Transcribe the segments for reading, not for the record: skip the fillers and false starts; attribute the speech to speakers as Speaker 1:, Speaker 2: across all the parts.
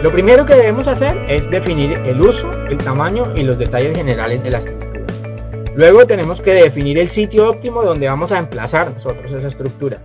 Speaker 1: Lo primero que debemos hacer es definir el uso, el tamaño y los detalles generales de la estructura. Luego tenemos que definir el sitio óptimo donde vamos a emplazar nosotros esa estructura.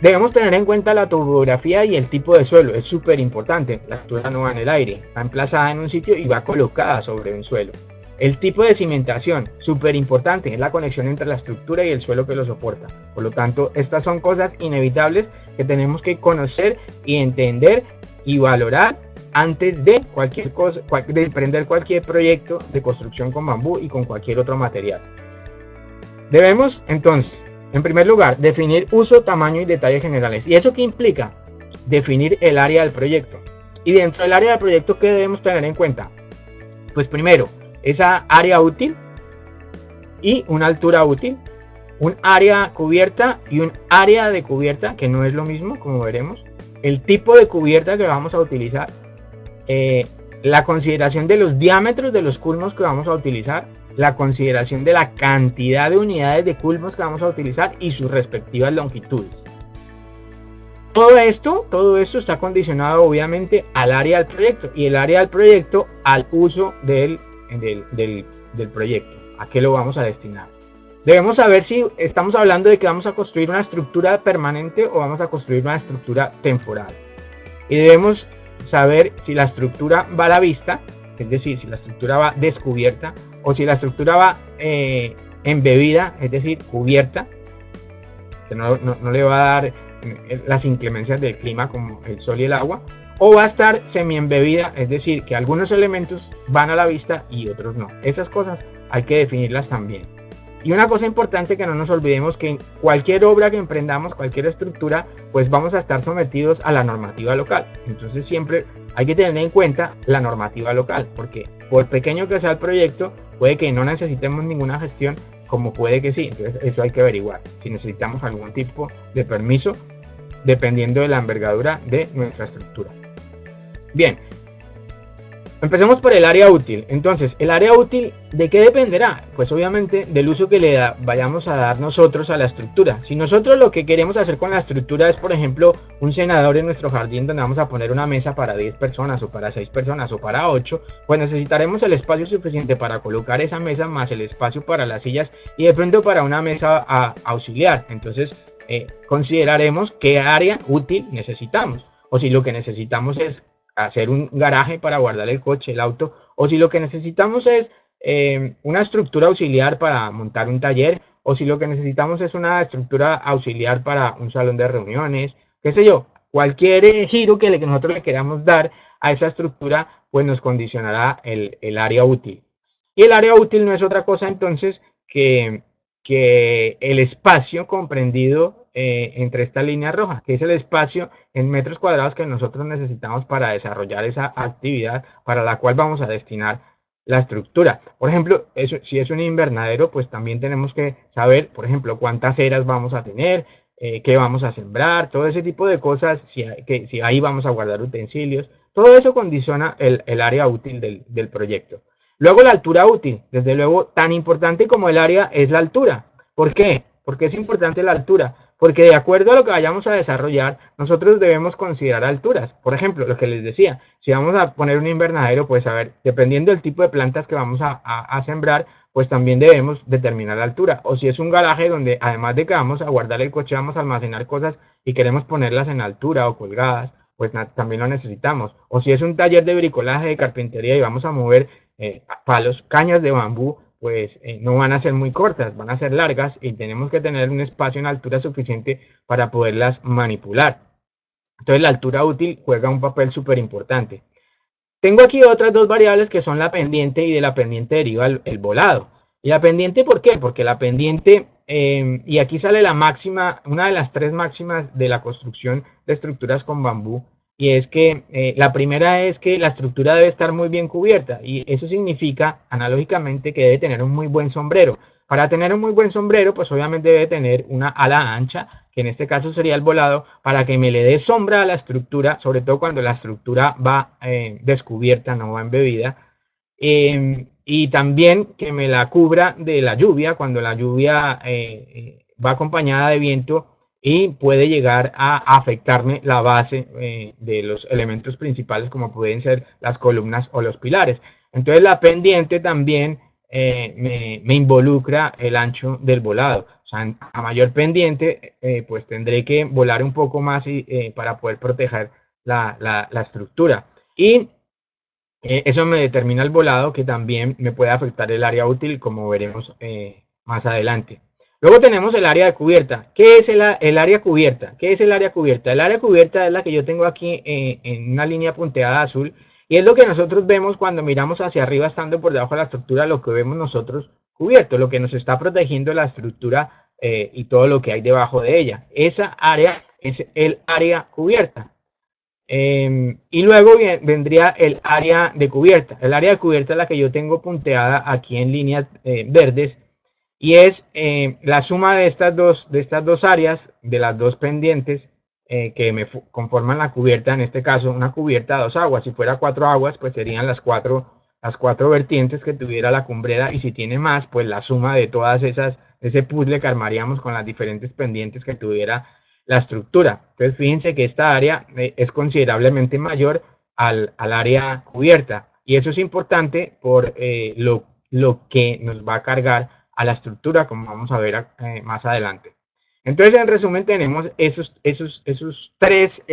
Speaker 1: Debemos tener en cuenta la topografía y el tipo de suelo, es súper importante. La estructura no va en el aire, está emplazada en un sitio y va colocada sobre un suelo. El tipo de cimentación, súper importante, es la conexión entre la estructura y el suelo que lo soporta. Por lo tanto, estas son cosas inevitables que tenemos que conocer y entender y valorar antes de cualquier cosa, de emprender cualquier proyecto de construcción con bambú y con cualquier otro material. Debemos entonces, en primer lugar, definir uso, tamaño y detalles generales. ¿Y eso qué implica? Definir el área del proyecto. Y dentro del área del proyecto, ¿qué debemos tener en cuenta? Pues primero, esa área útil y una altura útil, un área cubierta y un área de cubierta, que no es lo mismo, como veremos, el tipo de cubierta que vamos a utilizar, la consideración de los diámetros de los culmos que vamos a utilizar, la consideración de la cantidad de unidades de culmos que vamos a utilizar y sus respectivas longitudes. Todo esto está condicionado obviamente al área del proyecto y el área del proyecto al uso del proyecto, a qué lo vamos a destinar. Debemos saber si estamos hablando de que vamos a construir una estructura permanente o vamos a construir una estructura temporal. Y debemos saber si la estructura va a la vista, es decir, si la estructura va descubierta o si la estructura va embebida, es decir, cubierta, que no le va a dar las inclemencias del clima como el sol y el agua, o va a estar semi-embebida, es decir, que algunos elementos van a la vista y otros no. Esas cosas hay que definirlas también. Y una cosa importante que no nos olvidemos, que en cualquier obra que emprendamos, cualquier estructura, pues vamos a estar sometidos a la normativa local. Entonces siempre hay que tener en cuenta la normativa local, porque por pequeño que sea el proyecto, puede que no necesitemos ninguna gestión, como puede que sí. Entonces eso hay que averiguar, si necesitamos algún tipo de permiso, dependiendo de la envergadura de nuestra estructura. Bien. Empecemos por el área útil. Entonces, ¿el área útil de qué dependerá? Pues obviamente del uso que le vayamos a dar nosotros a la estructura. Si nosotros lo que queremos hacer con la estructura es, por ejemplo, un cenador en nuestro jardín donde vamos a poner una mesa para 10 personas o para 6 personas o para 8, pues necesitaremos el espacio suficiente para colocar esa mesa más el espacio para las sillas y de pronto para una mesa auxiliar. Entonces, consideraremos qué área útil necesitamos. O si lo que necesitamos es hacer un garaje para guardar el coche, el auto, o si lo que necesitamos es una estructura auxiliar para montar un taller, o si lo que necesitamos es una estructura auxiliar para un salón de reuniones, qué sé yo, cualquier giro que nosotros le queramos dar a esa estructura, pues nos condicionará el área útil. Y el área útil no es otra cosa entonces que el espacio comprendido entre esta línea roja, que es el espacio en metros cuadrados que nosotros necesitamos para desarrollar esa actividad para la cual vamos a destinar la estructura. Por ejemplo, si es un invernadero, pues también tenemos que saber, por ejemplo, cuántas eras vamos a tener, qué vamos a sembrar, todo ese tipo de cosas, si ahí vamos a guardar utensilios, todo eso condiciona el área útil del proyecto. Luego la altura útil, desde luego tan importante como el área es la altura. ¿Por qué? Porque es importante la altura. Porque de acuerdo a lo que vayamos a desarrollar, nosotros debemos considerar alturas. Por ejemplo, lo que les decía, si vamos a poner un invernadero, pues a ver, dependiendo del tipo de plantas que vamos a sembrar, pues también debemos determinar la altura. O si es un garaje donde además de que vamos a guardar el coche, vamos a almacenar cosas y queremos ponerlas en altura o colgadas, pues también lo necesitamos. O si es un taller de bricolaje, de carpintería y vamos a mover palos, cañas de bambú, pues no van a ser muy cortas, van a ser largas y tenemos que tener un espacio en altura suficiente para poderlas manipular. Entonces la altura útil juega un papel súper importante. Tengo aquí otras dos variables que son la pendiente y de la pendiente deriva el volado. ¿Y la pendiente por qué? Porque la pendiente, y aquí sale la máxima, una de las tres máximas de la construcción de estructuras con bambú, y es que la primera es que la estructura debe estar muy bien cubierta y eso significa analógicamente que debe tener un muy buen sombrero. Para tener un muy buen sombrero, pues obviamente debe tener una ala ancha, que en este caso sería el volado, para que me le dé sombra a la estructura, sobre todo cuando la estructura va descubierta, no va embebida. Y también que me la cubra de la lluvia, cuando la lluvia va acompañada de viento y puede llegar a afectarme la base de los elementos principales como pueden ser las columnas o los pilares. Entonces la pendiente también me involucra el ancho del volado. O sea, a mayor pendiente, pues tendré que volar un poco más para poder proteger la estructura. Y eso me determina el volado, que también me puede afectar el área útil, como veremos más adelante. Luego tenemos el área de cubierta. ¿Qué es el área cubierta? ¿Qué es el área cubierta? El área cubierta es la que yo tengo aquí en una línea punteada azul, y es lo que nosotros vemos cuando miramos hacia arriba estando por debajo de la estructura, lo que vemos nosotros cubierto, lo que nos está protegiendo la estructura y todo lo que hay debajo de ella. Esa área es el área cubierta. Y luego vendría el área de cubierta. El área de cubierta es la que yo tengo punteada aquí en líneas verdes, y es la suma de estas dos áreas, de las dos pendientes que me conforman la cubierta. En este caso, una cubierta a dos aguas. Si fuera cuatro aguas, pues serían las cuatro vertientes que tuviera la cumbrera, y si tiene más, pues la suma de todas esas, ese puzzle que armaríamos con las diferentes pendientes que tuviera la estructura. Entonces fíjense que esta área es considerablemente mayor al área cubierta, y eso es importante por lo que nos va a cargar a la estructura, como vamos a ver más adelante. Entonces, en resumen, tenemos esos tres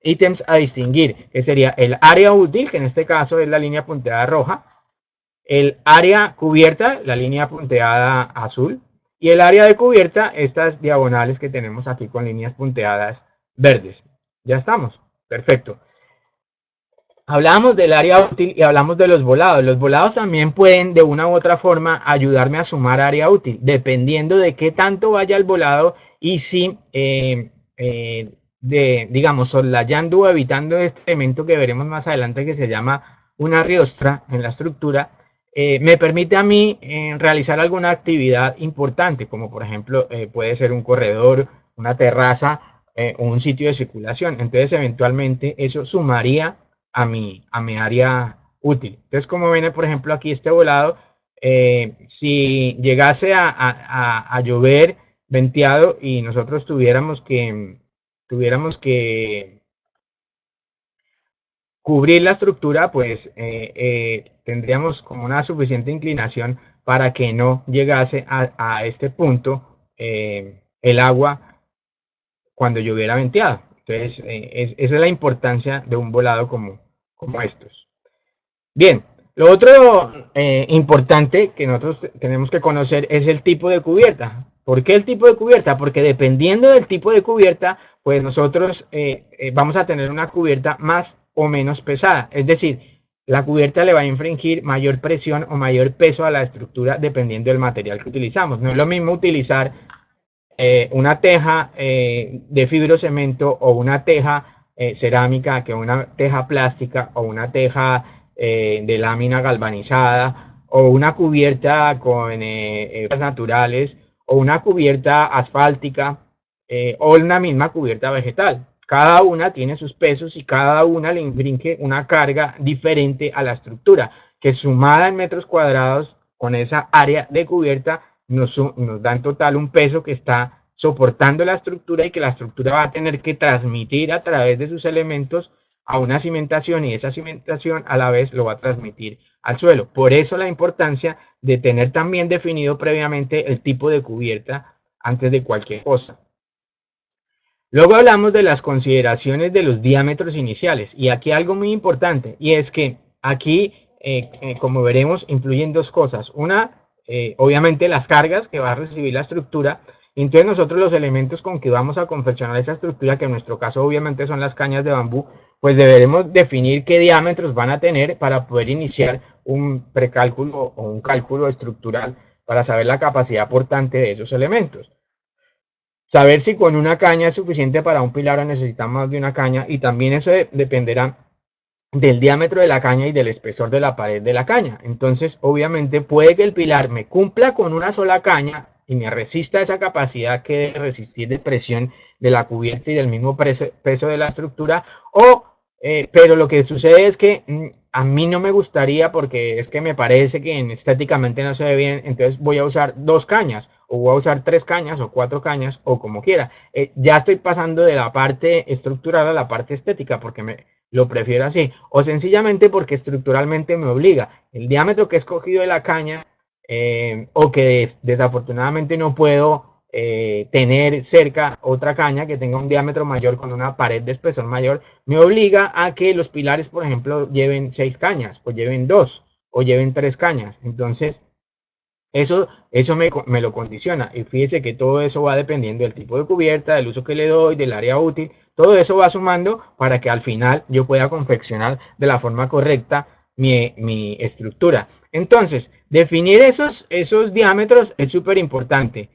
Speaker 1: ítems a distinguir, que sería el área útil, que en este caso es la línea punteada roja, el área cubierta, la línea punteada azul, y el área de cubierta, estas diagonales que tenemos aquí con líneas punteadas verdes. Ya estamos, perfecto. Hablamos del área útil y hablamos de los volados. Los volados también pueden de una u otra forma ayudarme a sumar área útil, dependiendo de qué tanto vaya el volado y si, digamos, soslayando o evitando este elemento que veremos más adelante, que se llama una riostra en la estructura, me permite a mí realizar alguna actividad importante, como por ejemplo puede ser un corredor, una terraza o un sitio de circulación. Entonces eventualmente eso sumaría a mi área útil. Entonces, como ven, por ejemplo, aquí este volado, si llegase a llover venteado y nosotros tuviéramos que cubrir la estructura, pues tendríamos como una suficiente inclinación para que no llegase a este punto el agua cuando lloviera venteado. Entonces, esa es la importancia de un volado como estos. Bien, lo otro importante que nosotros tenemos que conocer es el tipo de cubierta. ¿Por qué el tipo de cubierta? Porque dependiendo del tipo de cubierta, pues nosotros vamos a tener una cubierta más o menos pesada. Es decir, la cubierta le va a infringir mayor presión o mayor peso a la estructura dependiendo del material que utilizamos. No es lo mismo utilizar una teja de fibrocemento o una teja cerámica que una teja plástica o una teja de lámina galvanizada, o una cubierta con naturales, o una cubierta asfáltica, o una misma cubierta vegetal. Cada una tiene sus pesos y cada una le infringe una carga diferente a la estructura, que sumada en metros cuadrados con esa área de cubierta nos da en total un peso que está soportando la estructura, y que la estructura va a tener que transmitir a través de sus elementos a una cimentación, y esa cimentación a la vez lo va a transmitir al suelo. Por eso la importancia de tener también definido previamente el tipo de cubierta antes de cualquier cosa. Luego hablamos de las consideraciones de los diámetros iniciales, y aquí algo muy importante, y es que aquí, como veremos, influyen dos cosas. Una, obviamente las cargas que va a recibir la estructura. Entonces nosotros los elementos con que vamos a confeccionar esa estructura, que en nuestro caso obviamente son las cañas de bambú, pues deberemos definir qué diámetros van a tener para poder iniciar un precálculo o un cálculo estructural para saber la capacidad portante de esos elementos. Saber si con una caña es suficiente para un pilar o necesitamos más de una caña, y también eso dependerá del diámetro de la caña y del espesor de la pared de la caña. Entonces, obviamente, puede que el pilar me cumpla con una sola caña y me resista esa capacidad que debe resistir de presión de la cubierta y del mismo peso de la estructura, pero lo que sucede es que a mí no me gustaría, porque es que me parece que estéticamente no se ve bien, entonces voy a usar dos cañas, o voy a usar 3 cañas o 4 cañas o como quiera. Ya estoy pasando de la parte estructural a la parte estética porque lo prefiero así, o sencillamente porque estructuralmente me obliga. El diámetro que he escogido de la caña, o que desafortunadamente no puedo tener cerca otra caña que tenga un diámetro mayor con una pared de espesor mayor, me obliga a que los pilares, por ejemplo, lleven 6 cañas, o lleven 2, o lleven 3 cañas. Entonces, eso me lo condiciona. Y fíjese que todo eso va dependiendo del tipo de cubierta, del uso que le doy, del área útil. Todo eso va sumando para que al final yo pueda confeccionar de la forma correcta mi estructura. Entonces, definir esos diámetros es súper importante.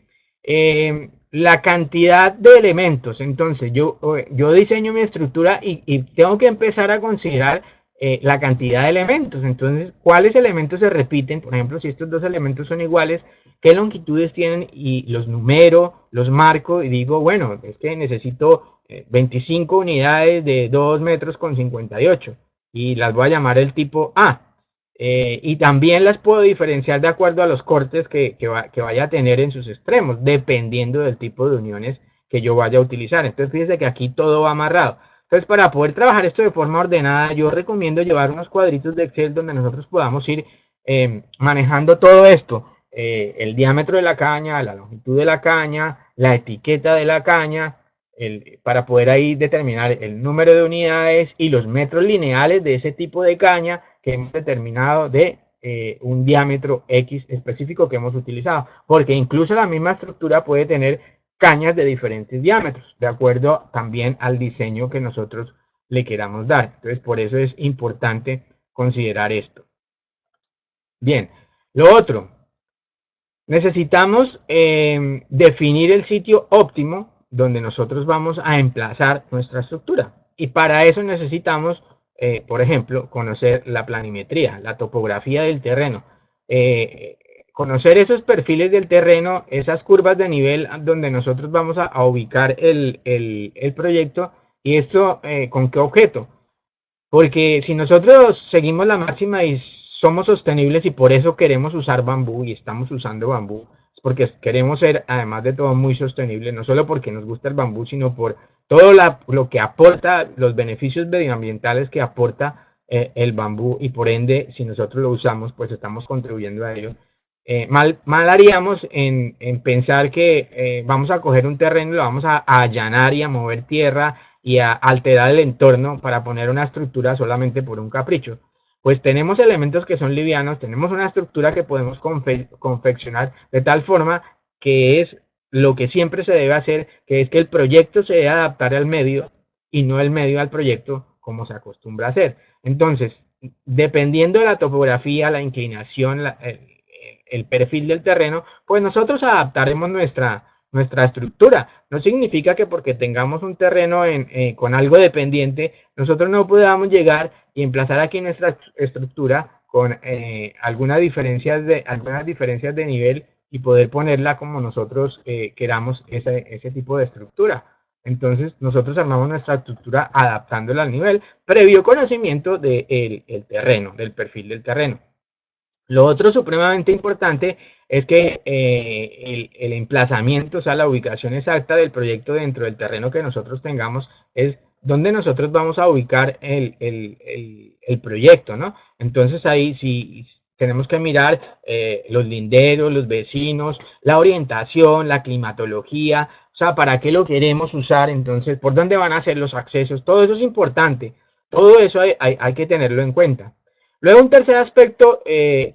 Speaker 1: La cantidad de elementos. Entonces, yo diseño mi estructura y tengo que empezar a considerar la cantidad de elementos. Entonces, ¿cuáles elementos se repiten? Por ejemplo, si estos dos elementos son iguales, ¿qué longitudes tienen? Y los numero, los marco y digo, bueno, es que necesito 25 unidades de 2 metros con 58 y las voy a llamar el tipo A. Y también las puedo diferenciar de acuerdo a los cortes que vaya a tener en sus extremos, dependiendo del tipo de uniones que yo vaya a utilizar. Entonces, fíjense que aquí todo va amarrado. Entonces, para poder trabajar esto de forma ordenada, yo recomiendo llevar unos cuadritos de Excel donde nosotros podamos ir manejando todo esto. El diámetro de la caña, la longitud de la caña, la etiqueta de la caña, para poder ahí determinar el número de unidades y los metros lineales de ese tipo de caña que hemos determinado de un diámetro X específico que hemos utilizado. Porque incluso la misma estructura puede tener cañas de diferentes diámetros, de acuerdo también al diseño que nosotros le queramos dar. Entonces, por eso es importante considerar esto. Bien, lo otro, necesitamos definir el sitio óptimo donde nosotros vamos a emplazar nuestra estructura. Y para eso necesitamos, por ejemplo, conocer la planimetría, la topografía del terreno. Conocer esos perfiles del terreno, esas curvas de nivel donde nosotros vamos a ubicar el proyecto. ¿Y esto con qué objeto? Porque si nosotros seguimos la máxima y somos sostenibles y por eso queremos usar bambú y estamos usando bambú, es porque queremos ser, además de todo, muy sostenibles, no solo porque nos gusta el bambú, sino por todo lo que aporta, los beneficios medioambientales que aporta el bambú, y por ende, si nosotros lo usamos, pues estamos contribuyendo a ello. Mal haríamos en pensar que vamos a coger un terreno y lo vamos a allanar y a mover tierra y a alterar el entorno para poner una estructura solamente por un capricho. Pues tenemos elementos que son livianos, tenemos una estructura que podemos confeccionar de tal forma que es lo que siempre se debe hacer, que es que el proyecto se debe adaptar al medio y no el medio al proyecto, como se acostumbra a hacer. Entonces, dependiendo de la topografía, la inclinación, el perfil del terreno, pues nosotros adaptaremos nuestra estructura. No significa que porque tengamos un terreno con algo dependiente, nosotros no podamos llegar y emplazar aquí nuestra estructura con algunas diferencias de nivel y poder ponerla como nosotros queramos ese tipo de estructura. Entonces nosotros armamos nuestra estructura adaptándola al nivel, previo conocimiento del terreno, del perfil del terreno. Lo otro supremamente importante es que el emplazamiento, o sea, la ubicación exacta del proyecto dentro del terreno que nosotros tengamos, es donde nosotros vamos a ubicar el proyecto, ¿no? Entonces ahí sí tenemos que mirar los linderos, los vecinos, la orientación, la climatología, o sea, para qué lo queremos usar, entonces, por dónde van a ser los accesos, todo eso es importante, todo eso hay que tenerlo en cuenta. Luego un tercer aspecto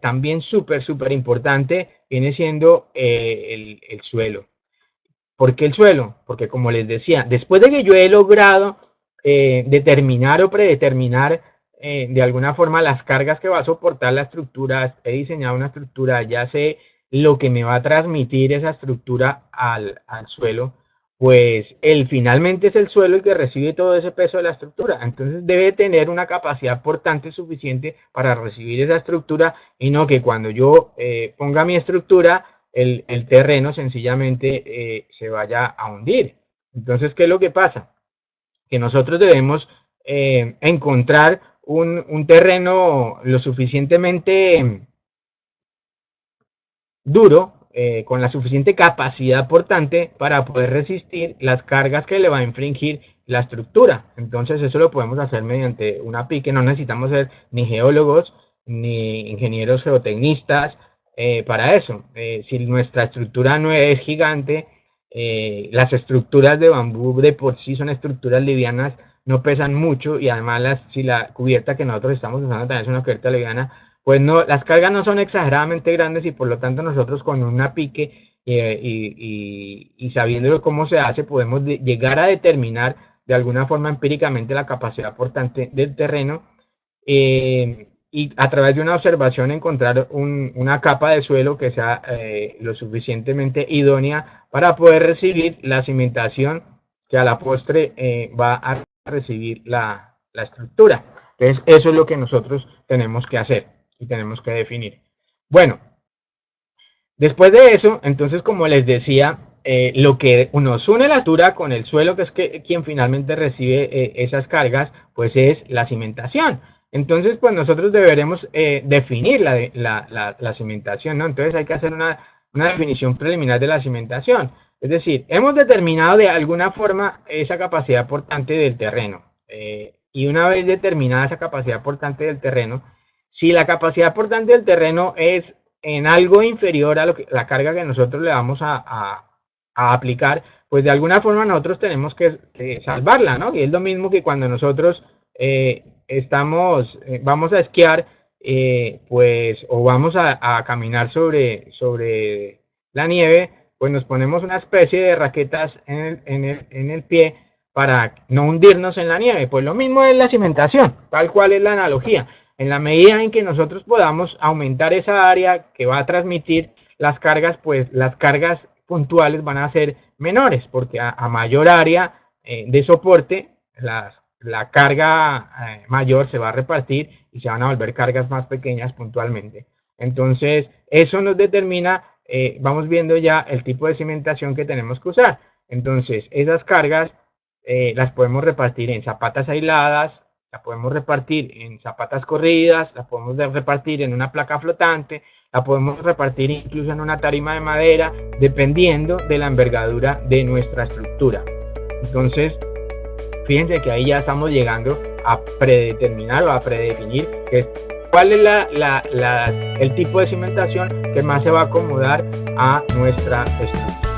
Speaker 1: también súper importante viene siendo el suelo. ¿Por qué el suelo? Porque como les decía, después de que yo he logrado determinar o predeterminar de alguna forma las cargas que va a soportar la estructura, he diseñado una estructura, ya sé lo que me va a transmitir esa estructura al suelo, pues finalmente es el suelo el que recibe todo ese peso de la estructura. Entonces debe tener una capacidad portante suficiente para recibir esa estructura, y no que cuando yo ponga mi estructura, el terreno sencillamente se vaya a hundir. Entonces, ¿qué es lo que pasa? Que nosotros debemos encontrar un terreno lo suficientemente duro con la suficiente capacidad portante para poder resistir las cargas que le va a infringir la estructura. Entonces eso lo podemos hacer mediante una pique, no necesitamos ser ni geólogos ni ingenieros geotecnistas para eso. Si nuestra estructura no es gigante, las estructuras de bambú de por sí son estructuras livianas, no pesan mucho, y además si la cubierta que nosotros estamos usando también es una cubierta liviana, pues no, las cargas no son exageradamente grandes, y por lo tanto nosotros con una pique y sabiendo cómo se hace, podemos llegar a determinar de alguna forma empíricamente la capacidad portante del terreno, y a través de una observación encontrar una capa de suelo que sea lo suficientemente idónea para poder recibir la cimentación que a la postre va a recibir la estructura. Entonces eso es lo que nosotros tenemos que hacer y tenemos que definir. Bueno, después de eso, entonces, como les decía, lo que nos une la estructura con el suelo, que es quien finalmente recibe esas cargas, pues es la cimentación. Entonces, pues nosotros deberemos definir la cimentación, ¿no? Entonces hay que hacer una definición preliminar de la cimentación. Es decir, hemos determinado de alguna forma esa capacidad portante del terreno. Y una vez determinada esa capacidad portante del terreno, si la capacidad portante del terreno es en algo inferior a la carga que nosotros le vamos a aplicar, pues de alguna forma nosotros tenemos que salvarla, ¿no? Y es lo mismo que cuando nosotros vamos a esquiar, pues, o vamos a caminar sobre la nieve, pues nos ponemos una especie de raquetas en el pie para no hundirnos en la nieve. Pues lo mismo es la cimentación, tal cual es la analogía. En la medida en que nosotros podamos aumentar esa área que va a transmitir las cargas, pues las cargas puntuales van a ser menores, porque a mayor área de soporte, la carga mayor se va a repartir y se van a volver cargas más pequeñas puntualmente. Entonces, eso nos determina, vamos viendo ya el tipo de cimentación que tenemos que usar. Entonces, esas cargas las podemos repartir en zapatas aisladas, la podemos repartir en zapatas corridas, la podemos repartir en una placa flotante, la podemos repartir incluso en una tarima de madera, dependiendo de la envergadura de nuestra estructura. Entonces, fíjense que ahí ya estamos llegando a predeterminar o a predefinir cuál es el tipo de cimentación que más se va a acomodar a nuestra estructura.